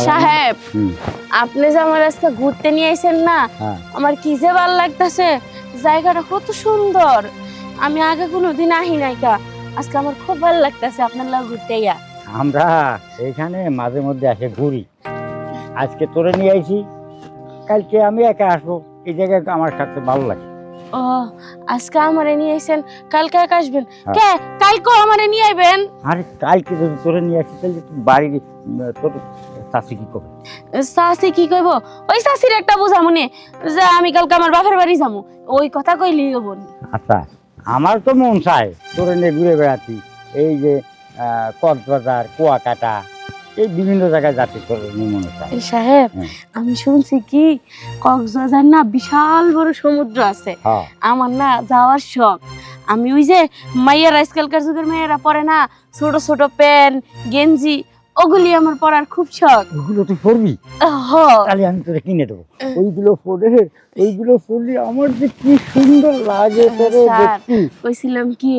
সাহেব আপনি যে আমার আজকে ঘুরতে নিয়ে আইছেন না, আমার কি যে ভালো লাগতেছে। জায়গাটা কত সুন্দর, আমি আগে কোনোদিন আহি নাইকা। আজকে আমার খুব ভালো লাগতেছে আপনার লাগে ঘুরতে ইয়া। আমরা এখানে মাঝে মধ্যে আসে ঘুরি, আজকে তোরে নিয়ে আইছি, কালকে আমি একা আসবো। এই জায়গায় আমার কাছে ভালো লাগে। ও আজকে আমারে নিয়ে আইছেন, কালকে একা আসবেন? কে কালকে আমারে নিয়ে আইবেন? আরে কালকে যদি তোরে নিয়ে আসি তাহলে তুই বাড়ি তোর চাষি কি করবে? চাষি কি কইব? ওই চাষির একটা বোঝা মনে যে আমি কালকে আমার বাপের বাড়ি যাবো, ওই কথা কইলেই হবো। আচ্ছা আমার তো মন চায় তোরে নিয়ে ঘুরে বেড়াতি, এই যে কক্সবাজার, কুয়াকাটা, এই বিভিন্ন জায়গায় যাতে তোর মনে চায়। সাহেব আমি শুনছি কি কক্সবাজার না বিশাল বড় সমুদ্র আছে, আমার না যাওয়ার শখ। আমি ওই যে মাইয়ারা আজকালকার যুগের মেয়েরা পরে না ছোট ছোট প্যান্ট গেঞ্জি, ওগুলি আমার পরার খুব শখ। ওগুলো তুই পরবি? তাহলে আমি তোরে কিনে দেবো। ওইগুলো পরলে আমার যে কি সুন্দর লাগে। কইছিলাম কি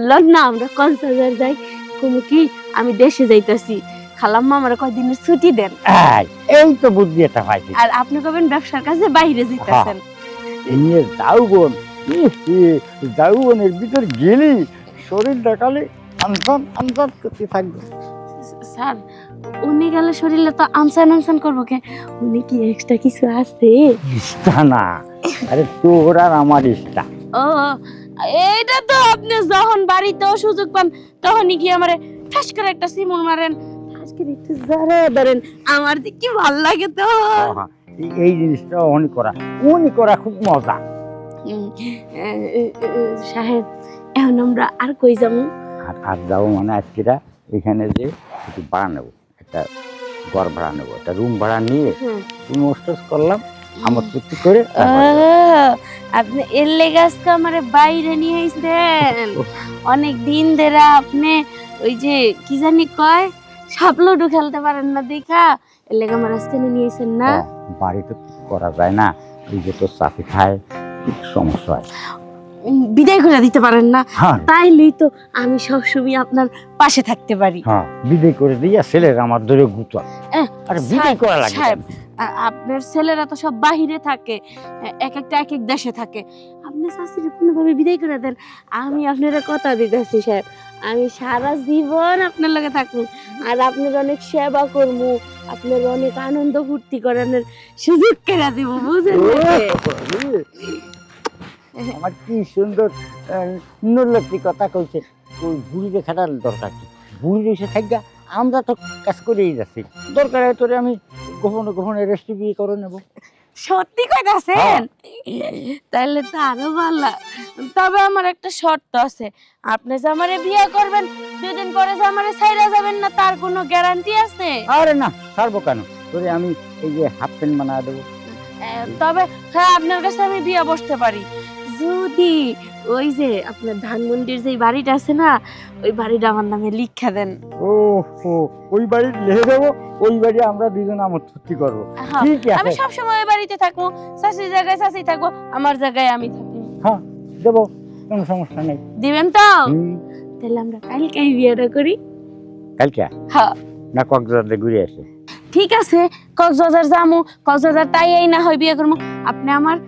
লন না আমরা কক্সবাজার যাই, কোনো কি আমি দেশে যাইতাছি, খালাম্মা আমার কয়দিনের ছুটি দেন। এই তো বুদ্ধি এটা পাইছি। আর আপনি কবেন ব্যবসার কাছে বাইরে যাইতাছেন। নিয়ে যাওবনের ভিতর গেলি শরীরটা কালে আনসান করতে থাকবে। স্যার উনি গেলে শরীরে তো আনসান করবো কে? উনি কি এক্সট্রা কিছু আছে? ইস্তা না, আরে তোর আর আমার ইস্তা। ও এইটা তো আপনি যখন বাড়িতেও সুযোগ পান তখনই কি আমারে ঠাস করে একটা সিমুন মারেন, ঠাস করে একটু জড়ে ধরেন, আমার কি ভালো লাগে তো। এই জিনিসটা উনি করা খুব মজা। সাহেব এখন আমরা আর কই যাবো? আর যাবো মানে আজকেরা এখানে যে একটু ভাড়া নেবো, একটা ঘর ভাড়া নেবো, একটা রুম ভাড়া নিয়ে হোস্টেস করলাম আমার চুক্তি করে। আপনি এর লেগে আজকে আমারে বাইরে নিয়ে আইছেন। অনেক দিন ধরে আপনি ওই যে কি জানি কয় সাপলুডু খেলতে পারেন না দেখা, এর লেগে আমার আজকে নিয়ে আইছেন না। বাড়িতে করা যায় না, এই যে তোর চাকরি খায় সমস্যা হয়, বিদায় করে দিতে পারেন না? তাইলেই তো আমি সবসময় আপনার পাশে থাকতে পারি। বিদায় করে দিয়া ছেলেরা আমার ধরে গুতা। আরে বিদায় করা লাগে? সাহেব আপনার ছেলেরা তো সব বাহিরে থাকে, এক এক দেশে থাকে, আপনি শাশুড়ি কোনোভাবে বিদায় করে দেন। আমি আপনারা কথা দিতেছি সাহেব, আমি সারা জীবন আপনার লগে থাকবো, আর আপনার অনেক সেবা করবো, আপনার অনেক আনন্দ ফুর্তি করানোর সুযোগ কেনা দিব, বুঝলেন? আমার কি সুন্দর নলতি কথা কইছে। ওই বুড়ি রেখাটার দরকার কি? বুড়ি রেখে থাকা আমরা তো কাজ করেই যাচ্ছি, দরকার হয় তোরে আমি গোপনে রেস্টিপি করে নেব। সত্যি কইতাছেন? তাহলে তো আরো ভালো। তবে আমার একটা শর্ত আছে, আপনি যে আমারে বিয়ে করবেন দুদিন পরে যে আমারে ছাইরা যাবেন না তার কোনো গ্যারান্টি আছে? আরে না, ছাড়বো কেন, তোরে আমি এই যে হাফ প্যান্ট বানায় দেবো। তবে হ্যাঁ আপনার কাছে আমি বিয়ে বসতে পারি যদি ওই যে আপনার ধানমন্ডির যে বাড়িটা আছে না, ওই বাড়িটা আমার নামে লিখা দেন। ওই বাড়ি লিখে দেবো, ওই বাড়ি আমরা দুজন আমার চুক্তি করবো। ঠিক আছে, আমি সব সময় ওই বাড়িতে থাকবো, চাচির জায়গায় চাচি থাকবো, আমার জায়গায় আমি থাকবো। হ্যাঁ দেবো, কোনো সমস্যা নেই। দিবেন তো? তাহলে আমরা কালকে বিয়েটা করি। কালকে? হ্যাঁ। না কক্সবাজার ঘুরে আসে? ঠিক আছে কক্সবাজার যামু, কক্সবাজার তাই এই না হয় বিয়ে করবো। আপনি আমার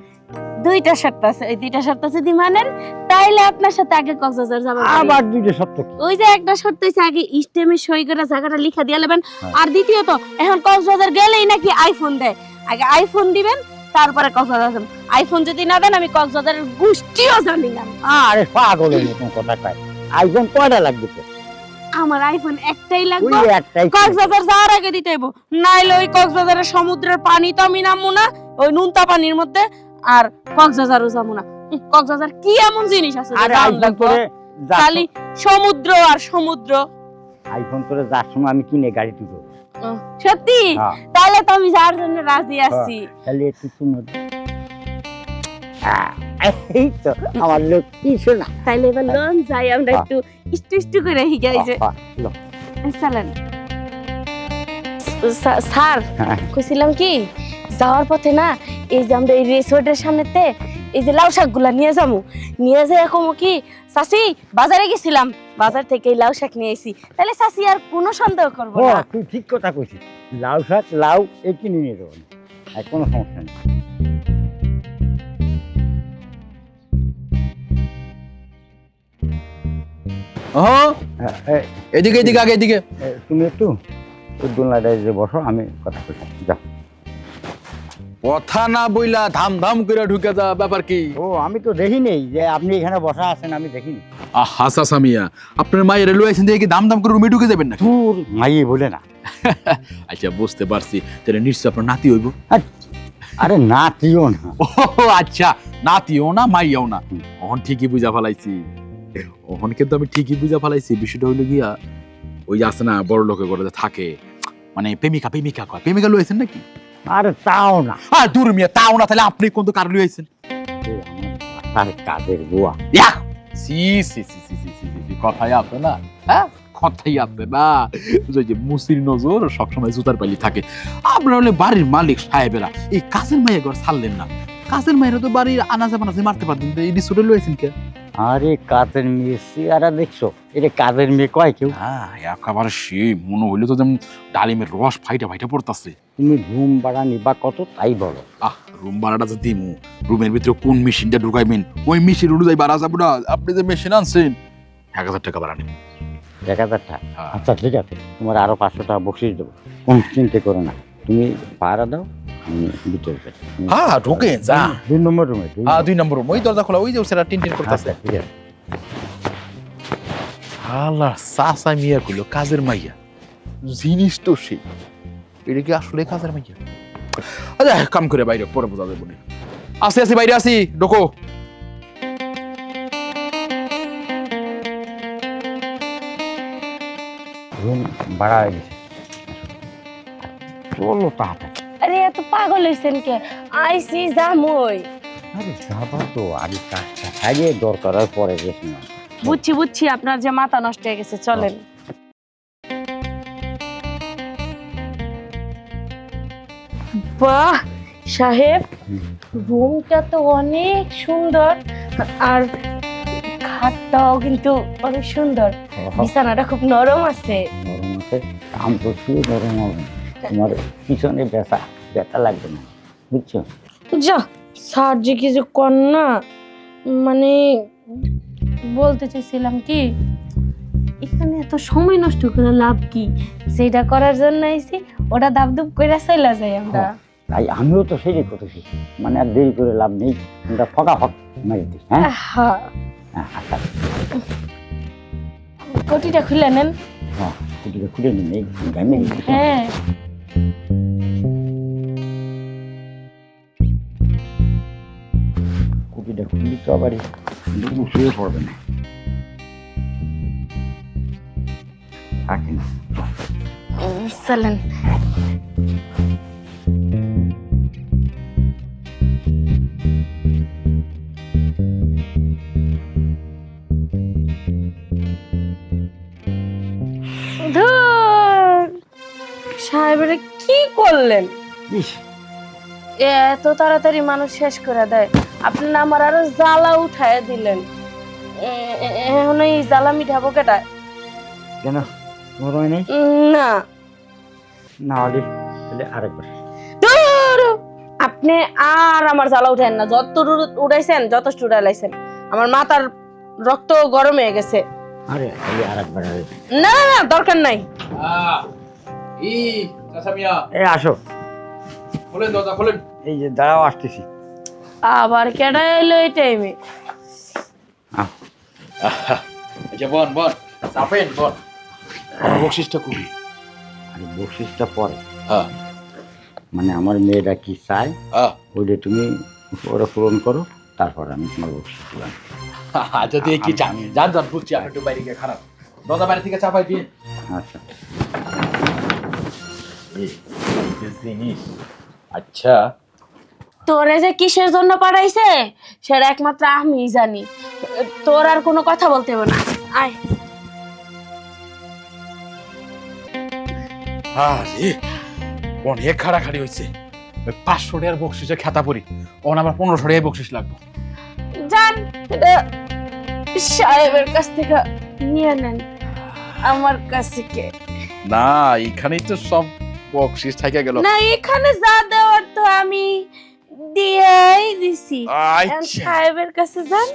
দুইটা শর্ত আছে, এই দুইটা শর্ত যদি মানেন তাইলে আপনার সাথে আগে কক্সবাজার যাবো। আবার দুইটা শর্ত কি? ওই যে একটা শর্ত হইছে আগে স্টেমে সই করে জায়গাটা লিখা দিয়ে নেবেন, আর দ্বিতীয়ত এখন কক্সবাজার গেলেই নাকি আইফোন দেয়, আগে আইফোন দিবেন তারপরে কক্সবাজার যাবেন। আইফোন যদি না দেন আমি কক্সবাজারের গোষ্ঠীও জানি না। আরে পাগলের মতন কথা কয়, আইফোন কয়টা লাগবে তো? আমার আইফোন একটাই লাগবে, কক্সবাজার যাওয়ার আগে দিতে হইব, নাইলে ওই কক্সবাজারের সমুদ্রের পানি তো আমি নামবো না ওই নুনতা পানির মধ্যে, আর কক্সবাজারও যাবো না। কক্সবাজার কি এমন জিনিস আছে খালি সমুদ্র আর সমুদ্র। আইফোন তোরে যার সময় আমি কিনে গাড়ি তুলবো। সত্যি? তাহলে তো আমি যাওয়ার জন্য রাজি আছি। তাহলে একটু শুনো, এই তো আমার লোক কি শোনা। তাইলে এবার লন যাই আমরা একটু ইষ্টু করে হিগাই যে চলেন। স্যার কইছিলাম কি যাওয়ার পথে না এই যে আমরা এই রিসোর্টের সামনেতে এই যে লাউ শাকগুলা নিয়ে যাবো, নিয়ে যাই কমো কি চাচি বাজারে গেছিলাম, বাজার থেকে এই লাউ শাক নিয়ে আইছি, তাহলে চাচি আর কোনো সন্দেহ করবো ও না। তুই ঠিক কথা কইছিস, লাউ শাক লাউ এই কিনে নিয়ে যাবো, আর কোনো সমস্যা নেই। এদিকে এদিকে আগে এদিকে। তুমি একটু ওই দোলনাটায় যে বসো, আমি কথা কইছি, যাও। কথা না বইলা ধাম ধাম করে ঢুকে যা, ব্যাপার কি? ও আমি তো দেখিনি যে আপনি এখানে বসা আছেন, আমি দেখিনি। হাসা সামিয়া, আপনার মায়ের রেলওয়ে স্টেশন থেকে দাম দাম করে রুমে ঢুকে যাবেন না? তোর মাইয়ে বলে না। আচ্ছা বুঝতে পারছি, তাহলে নিশ্চয় আপনার নাতি হইব। আরে নাতিও না। ও আচ্ছা, নাতিও না মাইয়াও না, ওহন ঠিকই বুঝা ফেলাইছি। ওহন কিন্তু আমি ঠিকই বুঝা ফেলাইছি। বিষয়টা হইলো গিয়া ওই যে আছে না বড় লোকের ঘরে থাকে, মানে প্রেমিকা প্রেমিকা কয়, প্রেমিকা লইছেন নাকি? আরে তাও না। দূর মিয়া, তাও না, তাহলে আপনি কোন তো কার লইছেন? আমার কাজের বুয়া। সি সি সি সি সি সি সি, কথাই আছে না, হ্যাঁ কথাই আছে না, ওই যে মুসির নজর সবসময় জুতার পালি থাকে। আপনারা হলে বাড়ির মালিক সাহেবেরা এই কাজের মাইয়া ঘর ছাড়লেন না। কাজের মাইরা তো বাড়ির আনাজে বানাজে মারতে পারতেন, এই ডিসুটে লইছেন কে? আরে কাজের মেয়ে চেহারা দেখছো? এটা কাজের মেয়ে কয় কেউ? হ্যাঁ একেবারে সে মনে হইলো তো যেমন ডালিমের রস ফাইটা ফাইটা পড়তাছে। তুমি রুম ভাড়া নিবা কত তাই বলো। রুম ভাড়াটা যে দিমু, রুমের ভিতরে কোন মেশিনটা ঢুকাইবেন ওই মেশিন অনুযায়ী ভাড়া যাবো না। আপনি যে মেশিন আনছেন 1000 টাকা ভাড়া নেবেন। 1000 টাকা? আচ্ছা ঠিক আছে, তোমার আরো 500 টাকা বকশিস দেবো, কোনো চিন্তা করো না। তুমি ভাড়া দাও, আমি ভিতরে যাই। হ্যাঁ ঢোকেন যা। 2 নম্বর রুমে। 2 নম্বর রুম, ওই দরজা খোলা, ওই যে সেটা টিন টিন করতেছে। ঠিক আছে। আল্লাহ, সাসা মিয়া কইলো কাজের মাইয়া, জিনিস তো সেই, এটা কি আসলে কাজের মাইয়া? আচ্ছা কাম করে বাইরে, পরে বোঝা যাবে। আসি আসি, বাইরে আসি, ঢোকো। রুম ভাড়া হয়ে গেছে, চলো তাড়াতাড়ি। আরে এত পাগল হইছেন কে? আইসি জামই। আরে যাবা তো, আগে কাজটা সারিয়ে দরকার হয় পরে গেছি না। বুঝছি বুঝছি, আপনার যে মাথা নষ্ট হয়ে গেছে, চলেন। বাহ সাহেব, রুমটা তো অনেক সুন্দর, আর খাটটাও কিন্তু অনেক সুন্দর, বিছানাটা খুব নরম আছে। নরম আছে, কাম তো শুয়ে নরম হবে, তোমার পিছনে ব্যথা লাগবে না, বুঝছো? যা স্যার যে কিছু কর না, মানে বলতে চাইছিলাম কি, এখানে এত সময় নষ্ট করে লাভ কি? সেটা করার জন্য আইছি, ওটা দাবদুব করে চলে যাই আমরা। তাই আমিও তো সেই করতেছি, মানে আর দেরি করে লাভ নেই, আমরা ফটাফট মারি দিই। হ্যাঁ হ্যাঁ, আচ্ছা, কটিটা খুলে নেন। হ্যাঁ কুটিটা খুলে নিন, এই গাইমে। হ্যাঁ কুটিটা খুলি তো আবার শুয়ে পড়বে না, থাকে না। চলেন। ধুর, সাহেবেরা কি করলেন? ইস, এত তাড়াতাড়ি মানুষ শেষ করে দেয়। আপনি না আমার আরো জ্বালা উঠায় দিলেন, এখন এই জ্বালা মিঠাবো কেটা? কেন তোমার হয় নাই? না না হলে তাহলে আরেকবার। ধুর, আপনি আর আমার জ্বালা উঠায়েন না, যত উঠাইছেন যথেষ্ট উঠাইছেন, আমার মাথার রক্ত গরম হয়ে গেছে। আরে তাহলে আরেকবার। না না না, দরকার নাই। এই আসো, খোলেন দরজা খোলেন। এই যে দাঁড়াও, আসতেছি। আবার কেডা এলো এই টাইমে? আচ্ছা বন বন, চাপেন বন। বকশিসটা করি। আরে বকশিসটা পরে, হ্যাঁ মানে আমার মেয়েটা কি চায় ওইটা তুমি ওরা পূরণ করো, তারপর আমি তোমার বকশিস দিলাম। আচ্ছা তুই কি চান? যান যান, বুঝছি আপনি একটু বাইরে গিয়ে খারাপ, দরজা বাইরে থেকে চাপাই দিয়ে। আচ্ছা জিনিস, আচ্ছা তোরে যে কিসের জন্য পাঠাইছে সেটা একমাত্র আমি জানি, তোর আর কোনো কথা বলতে হবে না। আয়। আরে অনেক খাড়াখাড়ি হয়েছে, 500 টাকার বকশিসে খেতা পড়ি, ওন আমার 1500 টাকায় বকশিস লাগবে। এটা সাহেবের কাছ থেকে নিয়ে নেন, আমার কাছে কে? না এখানেই তো সব বকশিস থেকে গেল। না, এখানে যা দেওয়ার তো আমি দিয়েই দিছি। এখন আচ্ছা সাহেবের কাছে যান।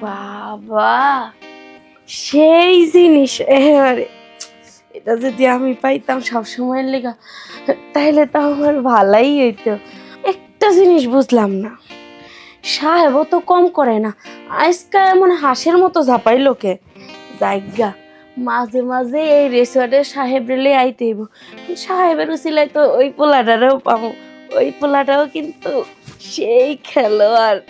বাবা, সেই জিনিস এবারে এটা যদি আমি পাইতাম সব সময়ের লেগা, তাহলে তো আমার ভালাই হইতো। একটা জিনিস বুঝলাম না, সাহেবও তো কম করে না, আজকা এমন হাঁসের মতো ঝাপাই লোকে জায়গা। মাঝে মাঝে এই রেসর্টে সাহেব রেলে আইতেইব, সাহেবের উচিলাই তো ওই পোলাটারেও পাবো, ওই পোলাটাও কিন্তু সেই খেলোয়াড়।